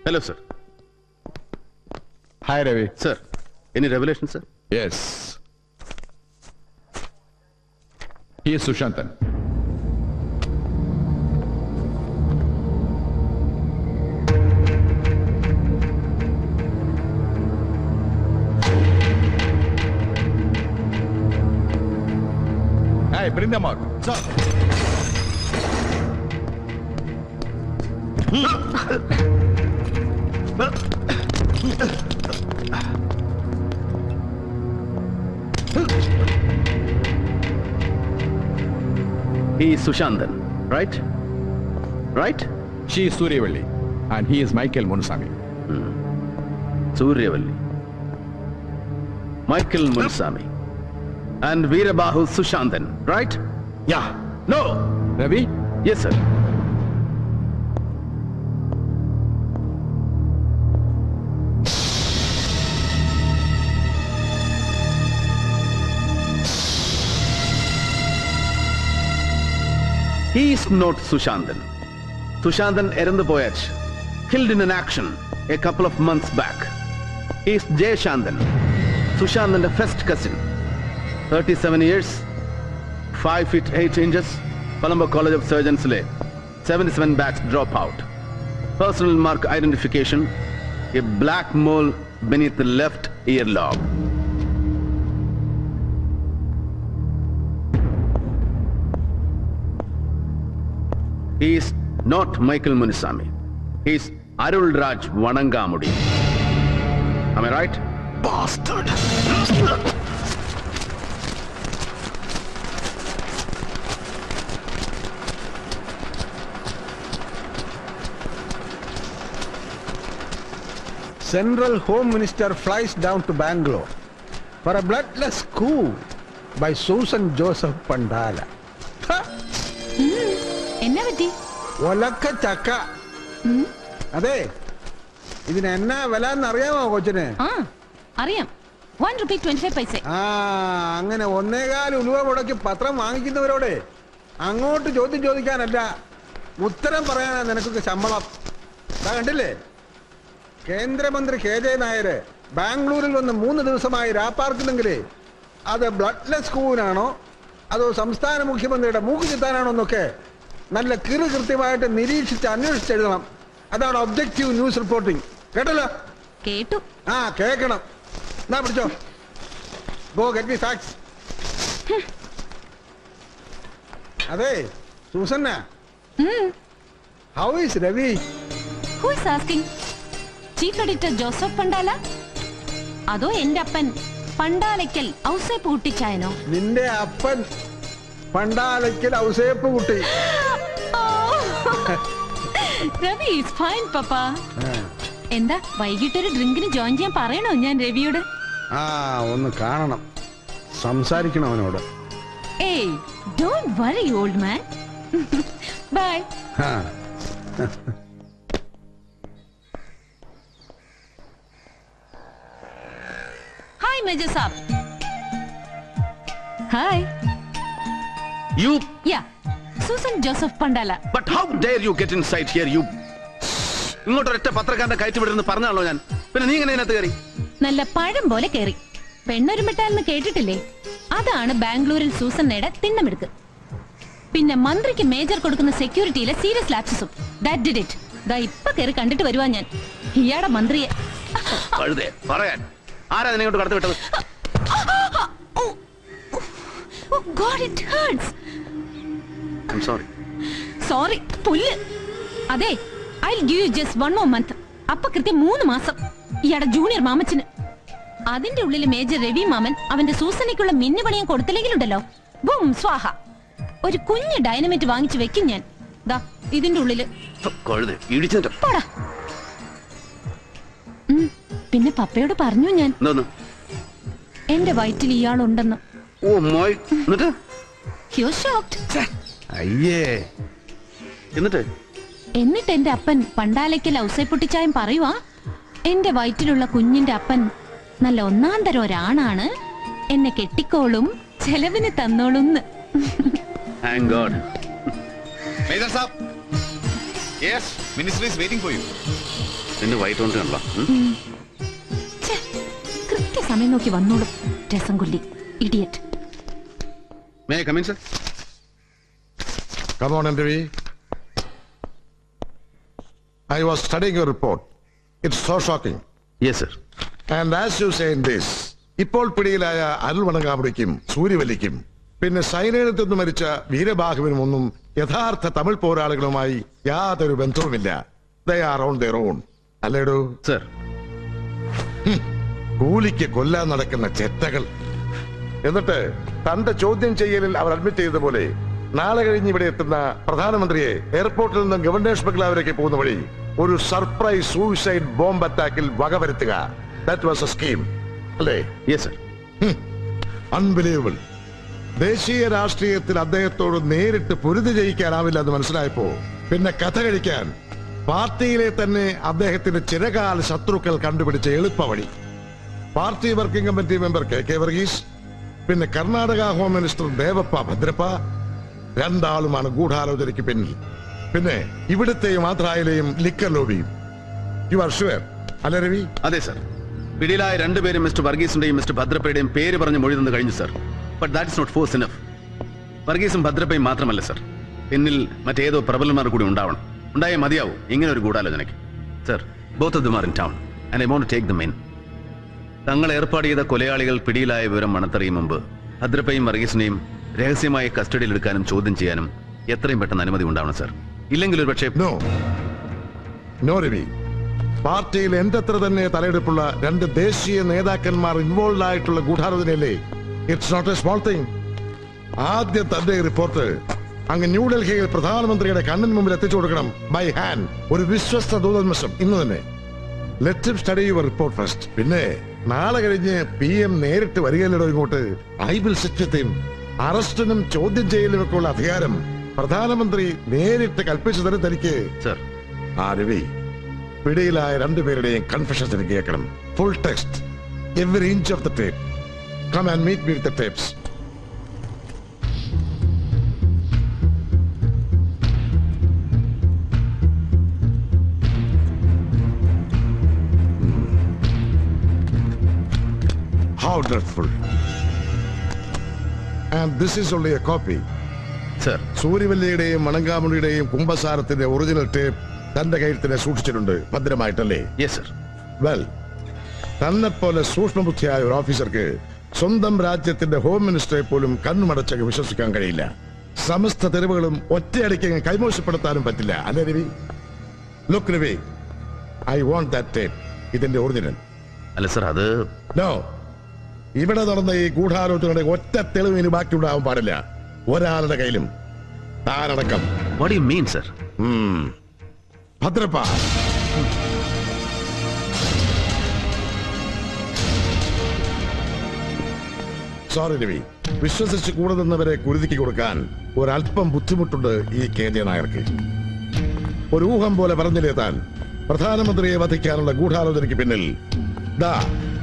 Hello, sir. Hi, Ravi. Sir, any revelation, sir? Yes. He is Sushantan. Hey, bring them out. Sir. He is Sushantan, right? Right? She is Suryavalli, and he is Michael Munusami. Suryavalli. Michael Munusami. And Veerabahu Sushantan, right? Yeah. No! Ravi? Yes, sir. He is not Sushantan. Sushantan Erandapoyach, killed in an action a couple of months back. He is Jay Shantan, Sushantan's first cousin. 37 years, 5 feet 8 inches, Colombo College of Surgeons Lay, 77 batch dropout. Personal mark identification, a black mole beneath the left earlobe. He is not Michael Munusami. He is Arul Raj Vanangamudi. Am I right? Bastard! Central Home Minister flies down to Bangalore for a bloodless coup by Susan Joseph Pandala. എന്നാ പറ്റി? ഒലക്ക ചക്ക. അതെ, ഇതിന് എന്നാ വില എന്നറിയാമോ കൊച്ചിന്? അറിയാം. 1 rupee 25 paise. അങ്ങനെ 1.25 ഉലുവ മുടക്കി പത്രം വാങ്ങിക്കുന്നവരോടെ അങ്ങോട്ട് ചോദ്യം ചോദിക്കാനല്ല, ഉത്തരം പറയാനാ നിനക്കൊക്കെ ശമ്പളം. കണ്ടില്ലേ, കേന്ദ്രമന്ത്രി KJ നായർ ബാംഗ്ലൂരിൽ വന്ന് 3 ദിവസമായി രാപ്പാർക്കുന്നെങ്കിലേ അത് ബ്ലഡ്ലെസ് കൂവിനാണോ അതോ സംസ്ഥാന മുഖ്യമന്ത്രിയുടെ മൂക്ക് ചിത്താനാണോ എന്നൊക്കെ നല്ല കൃത്യമായിട്ട് നിരീക്ഷിച്ച് അന്വേഷിച്ചെഴുതണം. അതാണ് ഒബ്ജക്റ്റീവ് ന്യൂസ് റിപ്പോർട്ടിംഗ്. കേട്ടല്ലോ? കേട്ടു. കേക്കണം. എന്നാ പിടിച്ചോ. Go get me facts. അതെ Susanna, how is Ravi? Who is asking? Chief editor Joseph Pandala അതോ എന്റെ അപ്പൻ പണ്ടാലയ്ക്കൽ ഔസേപ്പ് കുട്ടിച്ചായനോ? നിന്റെ അപ്പൻ പണ്ടാലയ്ക്കൽ ഔസേപ്പ് കുട്ടി. രവി ഈസ് ഫൈൻ പപ്പ. എന്താ വൈകിട്ടൊരു ഡ്രിങ്കിന് ജോയിൻ ചെയ്യാൻ പറയണോ ഞാൻ രവിയോട്? ഒന്ന് കാണണം, സംസാരിക്കണം അവനോട്. ഏയ് don't worry old man. Bye. Hi, Major Saab. Hi. You? Yeah, Susan Joseph Pandala. But how dare you get inside here, you? ഇങ്ങോട്ടൊരൊറ്റ പത്രക്കാരന്റെ കയറ്റി വിടുന്നു പറഞ്ഞാണല്ലോ ഞാൻ. പിന്നെ നീ എങ്ങനെ അതിനകത്ത് കയറി? നല്ല പഴം പോലെ കയറി. പെണ്ണൊരുമിട്ടാലെന്ന് കേട്ടിട്ടില്ലേ? അതാണ് ബാംഗ്ലൂരിൽ സൂസന്നയുടെ തിണ്ണമെടുക്ക്. പിന്നെ മന്ത്രിക്ക് മേജർ കൊടുക്കുന്ന സെക്യൂരിറ്റിയിലെ സീരിയസ് ലാപ്സസും. That did it. ദാ ഇപ്പൊ കയറി കണ്ടിട്ട് വരുവാ ഞാൻ ഇയാടെ മന്ത്രിയെ. പറയാൻ ആരാ നിന്നെ ഇങ്ങോട്ട് കടത്തി വിട്ടത്? Oh God, it hurts. I'm sorry. Sorry, പുല്ല്. അതെ, I'll give you just 1 more month. അപ്പൊ കൃത്യം 3 മാസം ഇയാടെ ജൂനിയർ മാമച്ചന്. അതിന്റെ ഉള്ളിൽ മേജർ രവി മാമൻ അവന്റെ സൂസനയ്ക്കുള്ള മിന്നുപണിയും കൊടുത്തില്ലെങ്കിലുണ്ടല്ലോ, ബും സ്വാഹ. ഒരു കുഞ്ഞ് ഡൈനമൈറ്റ് വാങ്ങിച്ചു വെക്കും ഞാൻ. ദാ ഇതിന്റെ ഉള്ളില്. പോടാ. പിന്നെ പപ്പയോട് പറഞ്ഞു ഞാൻ എന്റെ വയറ്റിൽ ഇയാളുണ്ടെന്ന്. എന്നിട്ട് എന്റെ അപ്പൻ പണ്ടാലയ്ക്കൽ ഔസേപ്പൊട്ടിച്ചായം പറയുവാ, എന്റെ വയറ്റിലുള്ള കുഞ്ഞിന്റെ അപ്പൻ നല്ല ഒന്നാം തരം ഒരാണാണ്, എന്നെ കെട്ടിക്കോളും, ചെലവിന് തന്നോളും. Major Saab. Yes, Ministry is waiting for you. നിന്റെ വൈറ്റ് കണ്ടല്ലോ. ഛെ, കൃത്യസമയം നോക്കി വന്നോളും. രസം കൊല്ലി, idiot. May I come in sir? Come on, Ravi. I was studying your report. It's so shocking. Yes sir. And as you say in this, ഇപ്പോൾ പിടിയിലായ അരുൾ വണങ്കാമുടിക്കും സൂര്യവല്ലിക്കും പിന്നെ സൈന്യത്തിൽ നിന്ന് മരിച്ച വീരബാഹുവിനും ഒന്നും യഥാർത്ഥ തമിഴ് പോരാളികളുമായി യാതൊരു ബന്ധവുമില്ല. They are on their own. അല്ലേടോ? സർ. കൂലിക്ക് കൊല്ലാൻ നടക്കുന്ന ചെറ്റകൾ. എന്നിട്ട് തന്റെ ചോദ്യം ചെയ്യലിൽ അവർ അഡ്മിറ്റ് ചെയ്തതുപോലെ നാളെ കഴിഞ്ഞ് ഇവിടെ എത്തുന്ന പ്രധാനമന്ത്രിയെ എയർപോർട്ടിൽ നിന്ന് ഗവർണേഴ്സ് ബംഗ്ലാവിലേക്ക് പോകുന്ന വഴി ഒരു സർപ്രൈസ് സൂയിസൈഡ് ബോംബ് അറ്റാക്കിൽ വകവരുത്തുക. That was a scheme. അല്ലേ? Yes sir. അൺബിലീവബിൾ. ദേശീയ രാഷ്ട്രീയത്തിൽ അദ്ദേഹത്തോട് നേരിട്ട് പൊരുതി ജയിക്കാനാവില്ല എന്ന് മനസ്സിലായപ്പോ പിന്നെ കഥ കഴിക്കാൻ പാർട്ടിയിലെ തന്നെ അദ്ദേഹത്തിന്റെ ചിരകാല ശത്രുക്കൾ കണ്ടുപിടിച്ച എളുപ്പവഴി. Party working committee member K Varghese, പിന്നെ കർണാടക ഹോം മിനിസ്റ്റർ ദേവപ്പ ഭദ്രപ്പ, രണ്ടാളുമാണ് ഗൂഢാലോചനയ്ക്ക് പിന്നിൽ. പിന്നെ ഇവിടുത്തെയും ആന്ധ്രയിലെയും ലിക്കർ ലോബിയും. യു ആർ ഷുവർ അല്ലേ രവി? അതെ സർ. പിടിയിലായ രണ്ടുപേരും മിസ്റ്റർ വർഗീസിന്റെയും മിസ്റ്റർ ഭദ്രപ്പയുടെയും പേര് പറഞ്ഞ് മൊഴി തന്നു കഴിഞ്ഞു sir. But that is not force enough. വർഗീസും ഭദ്രപ്പയും മാത്രമല്ല സർ, പിന്നിൽ മറ്റേതോ പ്രബലന്മാർ കൂടി ഉണ്ടാവണം. ഉണ്ടായേ മതിയാവും ഇങ്ങനെ ഒരു ഗൂഢാലോചനയ്ക്ക്. Sir, both of them are in town and I want to take them in. തങ്ങൾ ഏർപ്പാട് ചെയ്ത കൊലയാളികൾ പിടിയിലായ വിവരം മണത്തറിയും മുമ്പ് ഭദ്രപ്പയും വർഗീസിനെയും രഹസ്യമായി കസ്റ്റഡിയിൽ എടുക്കാനും ചോദ്യം ചെയ്യാനും എത്രയും പെട്ടെന്ന് അനുമതി ഉണ്ടാവണം സർ. ഇല്ലെങ്കിൽ ഒരു പക്ഷേ നോ രവി. പാർട്ടിയിൽ എന്റെ അത്ര തന്നെ തലയെടുപ്പുള്ള രണ്ട് ദേശീയ നേതാക്കന്മാർ ഇൻവോൾവ് ആയിട്ടുള്ള ഗൂഢാലോചനയല്ലേ? It's not a small thing. ആദ്യം തന്റെ റിപ്പോർട്ട് അങ്ങ് ന്യൂഡൽഹിയിൽ പ്രധാനമന്ത്രിയുടെ കണ്ണിന് മുമ്പിൽ എത്തിച്ചു കൊടുക്കണം. By hand. ഒരു വിശ്വസ്ത ദൂതന്മഷം ഇന്ന് തന്നെ. Let him study your report first. പിന്നെ നാളെ കഴിഞ്ഞ് PM നേരിട്ട് വരികയല്ലോ ഇങ്ങോട്ട്. I will sit with him. അറസ്റ്റിനും ചോദ്യം ചെയ്യലിനും ഒക്കെ ഉള്ള അധികാരം പ്രധാനമന്ത്രി നേരിട്ട് കൽപ്പിച്ചു തരും തനിക്ക്. സർ. രവി, പിടിയിലായ രണ്ടുപേരുടെയും കൺഫെഷൻസ് എനിക്ക് കേൾക്കണം. Full text, every inch of the tape. Come and meet me with the tapes. How dreadful. And this is only a copy. Sir. സൂര്യവല്ലിയുടെയും മണങ്കാമുടിയുടെയും കുംഭസാരത്തിന്റെ ഒറിജിനൽ ടേപ്പ് തന്റെ കയ്യിൽ തന്നെ സൂക്ഷിച്ചിട്ടുണ്ട് ഭദ്രമായിട്ടല്ലേ? Yes sir. വെൽ, തന്നെ പോലെ സൂക്ഷ്മബുദ്ധിയായ ഒരു ഓഫീസർക്ക് സ്വന്തം രാജ്യത്തിന്റെ ഹോം മിനിസ്റ്ററെ പോലും കണ്ണുമടച്ചൊക്കെ വിശ്വസിക്കാൻ കഴിയില്ല. സമസ്ത തെരുവുകളും ഒറ്റയടിക്ക് കൈമോശപ്പെടുത്താനും പറ്റില്ല. അല്ലേ Ravi? Look Ravi, I want that tape. ഇതിന്റെ ഒറിജിനൽ. അല്ല സർ, അത് നോ. ഇവിടെ നടന്ന ഈ ഗൂഢാലോചനയുടെ ഒറ്റ തെളിവ് ഇനി ബാക്കി ഉണ്ടാവാൻ പാടില്ല. ഒരാളുടെ കയ്യിലും, താനടക്കം. What you mean sir? Bhadrappa, sorry Ravi. വിശ്വസിച്ച് കൂടെ നിന്നവരെ കുരുതിക്ക് കൊടുക്കാൻ ഒരല്പം ബുദ്ധിമുട്ടുണ്ട് ഈ KJ നായർക്ക്. ഒരു ഊഹം പോലെ പറഞ്ഞില്ലേ താൻ? പ്രധാനമന്ത്രിയെ വധിക്കാനുള്ള ഗൂഢാലോചനയ്ക്ക് പിന്നിൽ ദാ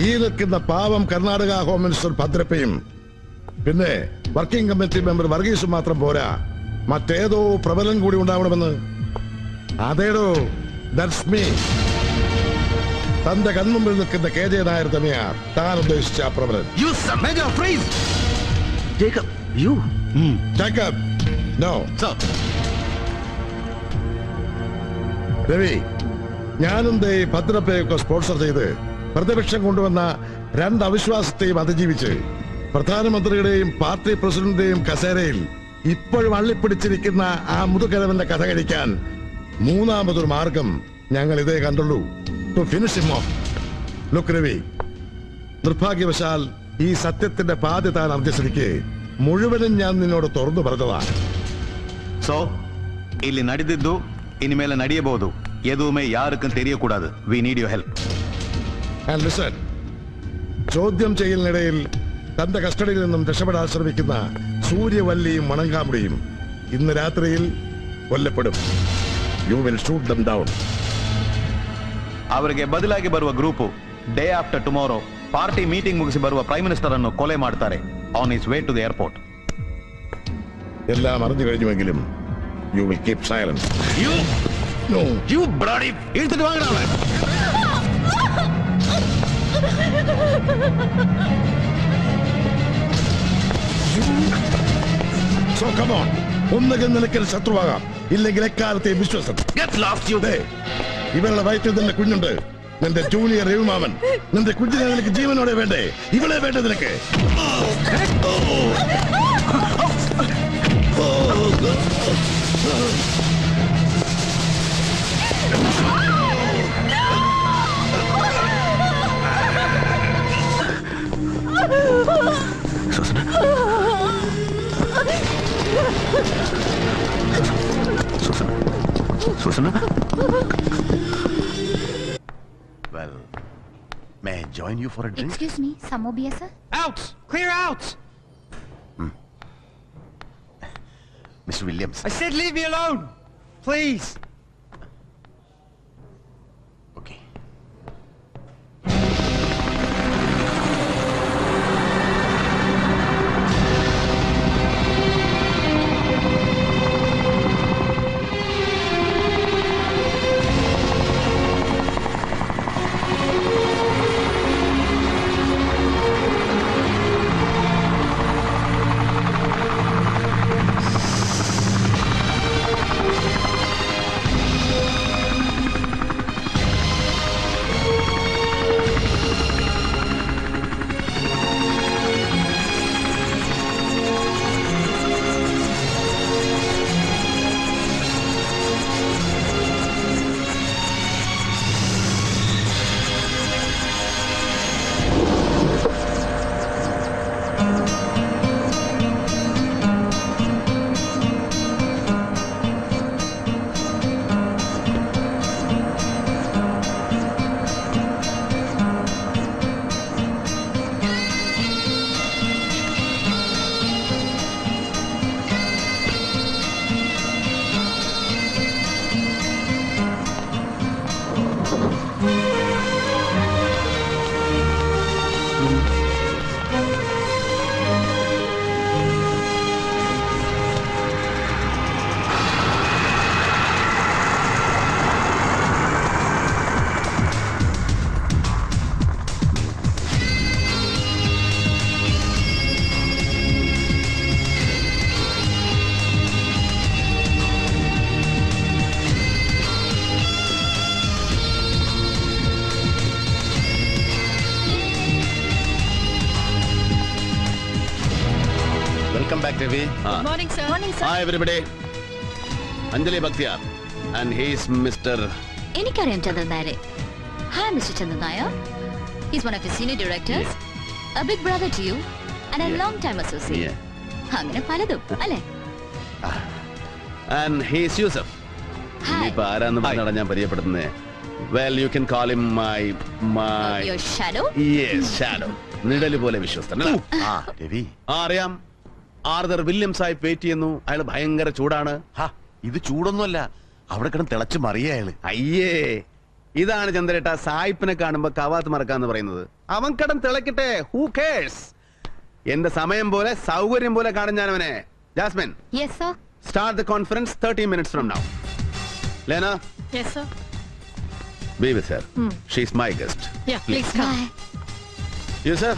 ഈ നിൽക്കുന്ന പാവം കർണാടക ഹോം മിനിസ്റ്റർ ഭദ്രപ്പയും പിന്നെ വർക്കിംഗ് കമ്മിറ്റി മെമ്പർ വർഗീസും മാത്രം പോരാ, മറ്റേതോ പ്രബലൻ കൂടി ഉണ്ടാവണമെന്ന്. അതേടോ, ദാറ്റ്സ് മീ. തന്റെ കൺമുമ്പിൽ നിൽക്കുന്ന KJ നായർ തന്നെയാ താൻ ഉദ്ദേശിച്ച ആ പ്രബലൻ. Jacob, no. രവി, ഞാനും ദേ ഭദ്രപ്പയൊക്കെ സ്പോൺസർ ചെയ്ത് പ്രതിപക്ഷം കൊണ്ടുവന്ന രണ്ട് അവിശ്വാസത്തെയും അതിജീവിച്ച് പ്രധാനമന്ത്രിയുടെയും പാർട്ടി പ്രസിഡന്റിന്റെയും കസേരയിൽ ഇപ്പോഴും അള്ളിപ്പിടിച്ചിരിക്കുന്ന ആ മുതുകരവന്റെ കഥ കഴിക്കാൻ മൂന്നാമതൊരു മാർഗം ഞങ്ങൾ ഇതേ കണ്ടുള്ളൂ. To finish him off. Look Ravi, നിർഭാഗ്യവശാൽ ഈ സത്യത്തിന്റെ പാതി താൻ അർജിസ്ഥിതിക്ക് മുഴുവനും ഞാൻ നിന്നോട് തുറന്നു പറഞ്ഞതാ. സോ ಇಲ್ಲಿ ನಡೆದಿದ್ದು ಇನ್ಮೇಲೆ ನಡೆಯಬಹುದು. ಎದುವೇ ಯಾರಕ್ಕೂ ತೆರೆಯಕೂಡದು. We need your help. And listen, ചോദ്യം ചെയ്യലിനിടയിൽ തന്റെ കസ്റ്റഡിയിൽ നിന്നും രക്ഷപ്പെടാൻ ശ്രമിക്കുന്ന സൂര്യവല്ലിയും മണങ്കാമുടിയും ഇന്ന് രാത്രിയിൽ കൊല്ലപ്പെടും. You will shoot them down. ಅವರಿಗೆ ಬದಲಾಗಿ ಬರುವ group day after tomorrow party meeting ಮುಗಿಸಿ ಬರುವ ಪ್ರೈಮ್ ಮಿನಿಸ್ಟರ್ ಅನ್ನು ಕೊಲೆ ಮಾಡ್ತಾರೆ on his way to the airport. എല്ലാം അറിഞ്ഞു കഴിഞ്ഞുവെങ്കിലും you will keep silence. No. You bloody... എടുത്തിട്ട് വാങ്ങടാ അവനെ. So come on. ഒന്നുകിൽ നിനക്കൊരു ശത്രുവാകാം, ഇല്ലെങ്കിൽ എക്കാലത്തെ വിശ്വസം. Get lost, you... ദേ, ഇവരുടെ വയറ്റിൽ തന്നെ കുഞ്ഞുണ്ട്. നിന്റെ ജൂനിയർ രവിമാമൻ. നിന്റെ കുഞ്ഞിനെ നിനക്ക് ജീവനോടെ വേണ്ടേ? ഇവളെ വേണ്ടേ നിനക്ക്? Susana? Well, may I join you for a drink? Excuse me, some more beer, sir? Out! Clear out! Mr. Williams. I said leave me alone! Please! Okay. Welcome back, Ravi. Good morning, sir. Morning, sir. Hi, everybody. Anjali Bhaktiyar. And he is Mr... എനിക്കറിയാം ചന്ദ്രൻ നായരെ. Hi, Mr. Chandran Nair. He's one of your senior directors, a big brother to you, and a Yeah. long time associate. Yeah. അങ്ങനെ പലതും അല്ലേ? And he is Yusuf. Hi. ഇനിയിപ്പോ ആരാന്ന് പറഞ്ഞാണ് ഞാൻ പരിചയപ്പെടുന്നത്. Well, you can call him my... Your shadow? Yes, shadow. നിഴല് പോലെ വിശ്വസ്തൻ. ആ രവി, അറിയാം. ആർതർ വില്യംസ് ആയി വെയിറ്റ് ചെയ്യുന്നു. അയാൾ ഭയങ്കര ചൂടാണ്. ഹാ ഇത് ചൂടൊന്നുമല്ല, അവിടെ കിടന്ന് തിളച്ച് മറിയ അയാള്. അയ്യേ, ഇതാണ് ചന്ദ്രേട്ട സായിപ്പിനെ കാണുമ്പോ കവാത്ത് മറക്കാന്ന് പറയുന്നത്. അവൻ കടം തിളക്കട്ടെ, ഹൂ കേഴ്സ്. എന്റെ സമയം പോലെ സൗകര്യം പോലെ കാണും ഞാൻ അവനെ. Jasmine, Yes, sir. start the conference 30 minutes from now. Lena, Yes, sir. be with her. She's my guest. Yeah, please come. Bye. Yusuf,